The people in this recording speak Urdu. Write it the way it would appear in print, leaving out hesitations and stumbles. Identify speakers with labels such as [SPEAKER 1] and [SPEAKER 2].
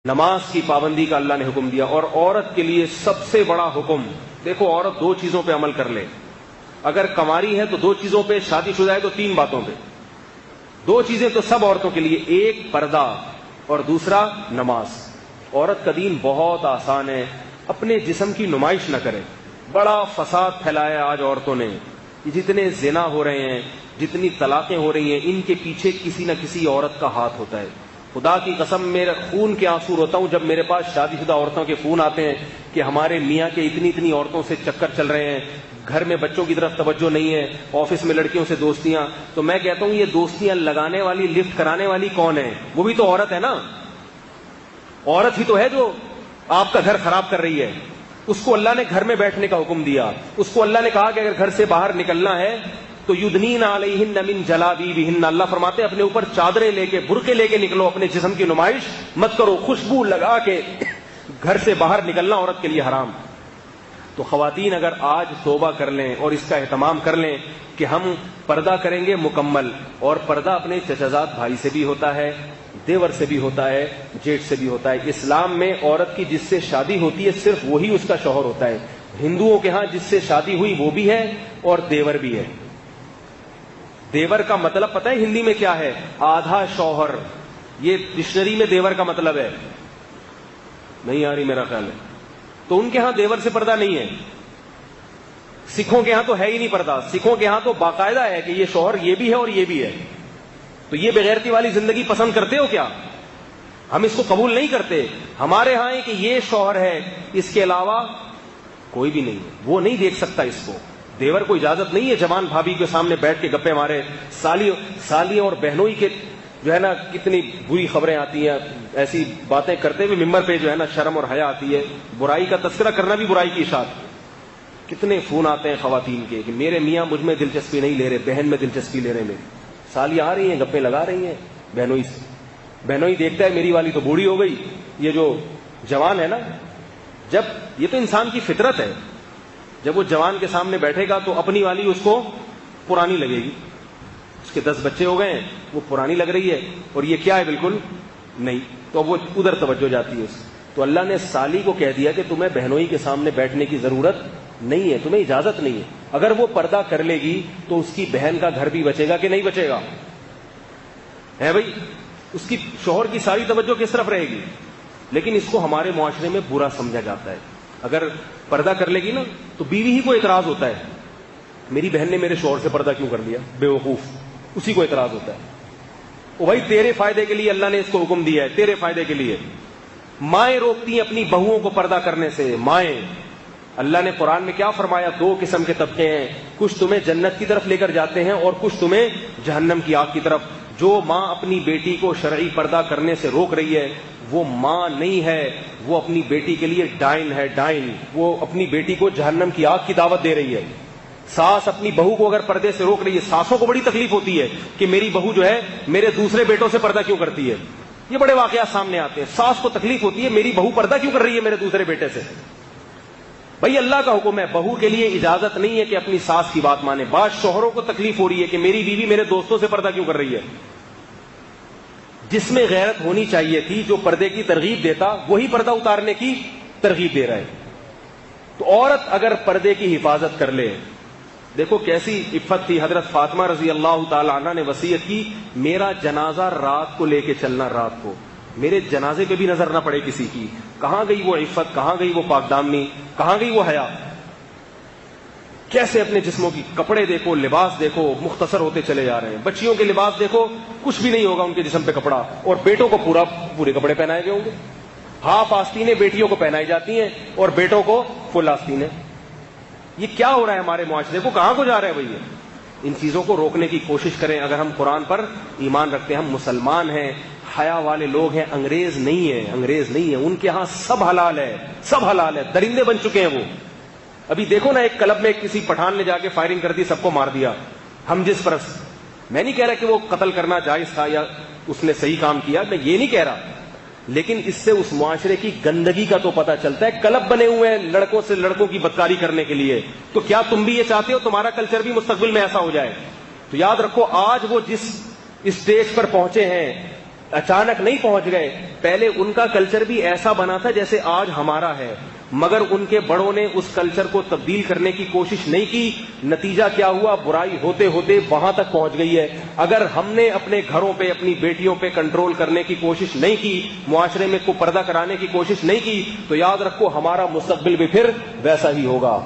[SPEAKER 1] نماز کی پابندی کا اللہ نے حکم دیا، اور عورت کے لیے سب سے بڑا حکم، دیکھو عورت دو چیزوں پہ عمل کر لے، اگر کنواری ہے تو دو چیزوں پہ، شادی شدہ ہے تو تین باتوں پہ، دو چیزیں تو سب عورتوں کے لیے، ایک پردہ اور دوسرا نماز۔ عورت کا دین بہت آسان ہے، اپنے جسم کی نمائش نہ کرے۔ بڑا فساد پھیلایا آج عورتوں نے، جتنے زنا ہو رہے ہیں، جتنی طلاقیں ہو رہی ہیں، ان کے پیچھے کسی نہ کسی عورت کا ہاتھ ہوتا ہے۔ خدا کی قسم میرا خون کے آنسو روتا ہوں جب میرے پاس شادی شدہ عورتوں کے فون آتے ہیں کہ ہمارے میاں کے اتنی عورتوں سے چکر چل رہے ہیں، گھر میں بچوں کی طرف توجہ نہیں ہے، آفس میں لڑکیوں سے دوستیاں۔ تو میں کہتا ہوں یہ دوستیاں لگانے والی، لفٹ کرانے والی کون ہے؟ وہ بھی تو عورت ہے نا، عورت ہی تو ہے جو آپ کا گھر خراب کر رہی ہے۔ اس کو اللہ نے گھر میں بیٹھنے کا حکم دیا، اس کو اللہ نے کہا کہ اگر گھر سے باہر نکلنا ہے تو یدنین علیہن من جلابیبہن، اللہ فرماتے ہیں اپنے اوپر چادریں لے کے، برقعے لے کے نکلو، اپنے جسم کی نمائش مت کرو، خوشبو لگا کے گھر سے باہر نکلنا عورت کے لیے حرام۔ تو خواتین اگر آج توبہ کر لیں اور اس کا اہتمام کر لیں کہ ہم پردہ کریں گے مکمل، اور پردہ اپنے چچازاد بھائی سے بھی ہوتا ہے، دیور سے بھی ہوتا ہے، جیٹھ سے بھی ہوتا ہے۔ اسلام میں عورت کی جس سے شادی ہوتی ہے صرف وہی اس کا شوہر ہوتا ہے۔ ہندوؤں کے ہاں جس سے شادی ہوئی وہ بھی ہے اور دیور بھی ہے۔ دیور کا مطلب پتہ ہے ہندی میں کیا ہے؟ آدھا شوہر۔ یہ ڈکشنری میں دیور کا مطلب ہے، نہیں آ رہی میرا خیال ہے۔ تو ان کے ہاں دیور سے پردہ نہیں ہے۔ سکھوں کے ہاں تو ہے ہی نہیں پردہ، سکھوں کے ہاں تو باقاعدہ ہے کہ یہ شوہر یہ بھی ہے اور یہ بھی ہے۔ تو یہ بغیرتی والی زندگی پسند کرتے ہو کیا؟ ہم اس کو قبول نہیں کرتے۔ ہمارے ہاں ہے کہ یہ شوہر ہے، اس کے علاوہ کوئی بھی نہیں ہے، وہ نہیں دیکھ سکتا اس کو۔ دیور کو اجازت نہیں ہے جوان بھابھی کے سامنے بیٹھ کے گپے مارے۔ سالیوں اور بہنوئی کے جو ہے نا کتنی بری خبریں آتی ہیں، ایسی باتیں کرتے ہوئے ممبر پہ جو ہے نا شرم اور حیا آتی ہے۔ برائی کا تذکرہ کرنا بھی برائی کی اشاعت۔ کتنے فون آتے ہیں خواتین کے کہ میرے میاں مجھ میں دلچسپی نہیں لے رہے، بہن میں دلچسپی لے رہے ہیں۔ میری سالیاں آ رہی ہیں، گپے لگا رہی ہیں بہنوئی سے۔ بہنوئی دیکھتا ہے میری والی تو بوڑھی ہو گئی، یہ جو جوان ہے نا، جب یہ تو انسان کی فطرت ہے، جب وہ جوان کے سامنے بیٹھے گا تو اپنی والی اس کو پرانی لگے گی۔ اس کے 10 بچے ہو گئے ہیں، وہ پرانی لگ رہی ہے، اور یہ کیا ہے؟ بالکل نہیں۔ تو وہ ادھر توجہ جاتی ہے اس۔ تو اللہ نے سالی کو کہہ دیا کہ تمہیں بہنوئی کے سامنے بیٹھنے کی ضرورت نہیں ہے، تمہیں اجازت نہیں ہے۔ اگر وہ پردہ کر لے گی تو اس کی بہن کا گھر بھی بچے گا کہ نہیں بچے گا؟ ہے بھائی، اس کی شوہر کی ساری توجہ کس طرف رہے گی؟ لیکن اس کو ہمارے معاشرے میں برا سمجھا جاتا ہے۔ اگر پردہ کر لے گی نا تو بیوی ہی کو اعتراض ہوتا ہے، میری بہن نے میرے شوہر سے پردہ کیوں کر لیا؟ بے وقوف، اسی کو اعتراض ہوتا ہے۔ او بھائی تیرے فائدے کے لیے اللہ نے اس کو حکم دیا ہے، تیرے فائدے کے لیے۔ مائیں روکتی ہیں اپنی بہوؤں کو پردہ کرنے سے، مائیں۔ اللہ نے قرآن میں کیا فرمایا؟ 2 قسم کے طبقے ہیں، کچھ تمہیں جنت کی طرف لے کر جاتے ہیں اور کچھ تمہیں جہنم کی آگ کی طرف۔ جو ماں اپنی بیٹی کو شرعی پردہ کرنے سے روک رہی ہے وہ ماں نہیں ہے، وہ اپنی بیٹی کے لیے ڈائن ہے، ڈائن۔ وہ اپنی بیٹی کو جہنم کی آگ کی دعوت دے رہی ہے۔ ساس اپنی بہو کو اگر پردے سے روک رہی ہے، ساسوں کو بڑی تکلیف ہوتی ہے کہ میری بہو جو ہے میرے دوسرے بیٹوں سے پردہ کیوں کرتی ہے۔ یہ بڑے واقعات سامنے آتے ہیں، ساس کو تکلیف ہوتی ہے میری بہو پردہ کیوں کر رہی ہے میرے دوسرے بیٹے سے۔ بھائی اللہ کا حکم ہے، بہو کے لیے اجازت نہیں ہے کہ اپنی ساس کی بات مانے۔ بعض شوہروں کو تکلیف ہو رہی ہے کہ میری بیوی میرے دوستوں سے پردہ کیوں کر رہی ہے۔ جس میں غیرت ہونی چاہیے تھی، جو پردے کی ترغیب دیتا وہی پردہ اتارنے کی ترغیب دے رہا ہے۔ تو عورت اگر پردے کی حفاظت کر لے، دیکھو کیسی عفت تھی۔ حضرت فاطمہ رضی اللہ تعالی عنہ نے وصیت کی، میرا جنازہ رات کو لے کے چلنا، رات کو میرے جنازے پہ بھی نظر نہ پڑے کسی کی۔ کہاں گئی وہ عفت، کہاں گئی وہ پاک دامنی، کہاں گئی وہ حیا؟ کیسے اپنے جسموں کی کپڑے دیکھو، لباس دیکھو، مختصر ہوتے چلے جا رہے ہیں۔ بچیوں کے لباس دیکھو، کچھ بھی نہیں ہوگا ان کے جسم پہ کپڑا، اور بیٹوں کو پورے کپڑے پہنائے گئے ہوں گے۔ ہاف آستینیں بیٹیوں کو پہنائی جاتی ہیں اور بیٹوں کو فل آستینیں۔ یہ کیا ہو رہا ہے ہمارے معاشرے کو؟ کہاں کو جا رہا ہے بھائی؟ ان چیزوں کو روکنے کی کوشش کریں۔ اگر ہم قرآن پر ایمان رکھتے ہیں، ہم مسلمان ہیں، حیا والے لوگ ہیں، انگریز نہیں ہیں، انگریز نہیں ہیں۔ ان کے ہاں سب حلال ہے، سب حلال ہے، درندے بن چکے ہیں وہ۔ ابھی دیکھو نا، ایک کلب میں کسی پٹھان نے جا کے فائرنگ کر دی، سب کو مار دیا۔ ہم جس پرست، میں نہیں کہہ رہا کہ وہ قتل کرنا جائز تھا یا اس نے صحیح کام کیا، میں یہ نہیں کہہ رہا، لیکن اس سے اس معاشرے کی گندگی کا تو پتہ چلتا ہے۔ کلب بنے ہوئے ہیں لڑکوں سے لڑکوں کی بدکاری کرنے کے لیے، تو کیا تم بھی یہ چاہتے ہو تمہارا کلچر بھی مستقبل میں ایسا ہو جائے؟ تو یاد رکھو، آج وہ جس اسٹیج پر پہنچے ہیں اچانک نہیں پہنچ گئے. پہلے ان کا کلچر بھی ایسا بنا تھا جیسے آج ہمارا ہے, مگر ان کے بڑوں نے اس کلچر کو تبدیل کرنے کی کوشش نہیں کی. نتیجہ کیا ہوا؟ برائی ہوتے ہوتے وہاں تک پہنچ گئی ہے. اگر ہم نے اپنے گھروں پہ, اپنی بیٹیوں پہ کنٹرول کرنے کی کوشش نہیں کی, معاشرے میں کو پردہ کرانے کی کوشش نہیں کی, تو یاد رکھو ہمارا مستقبل بھی پھر ویسا ہی ہوگا.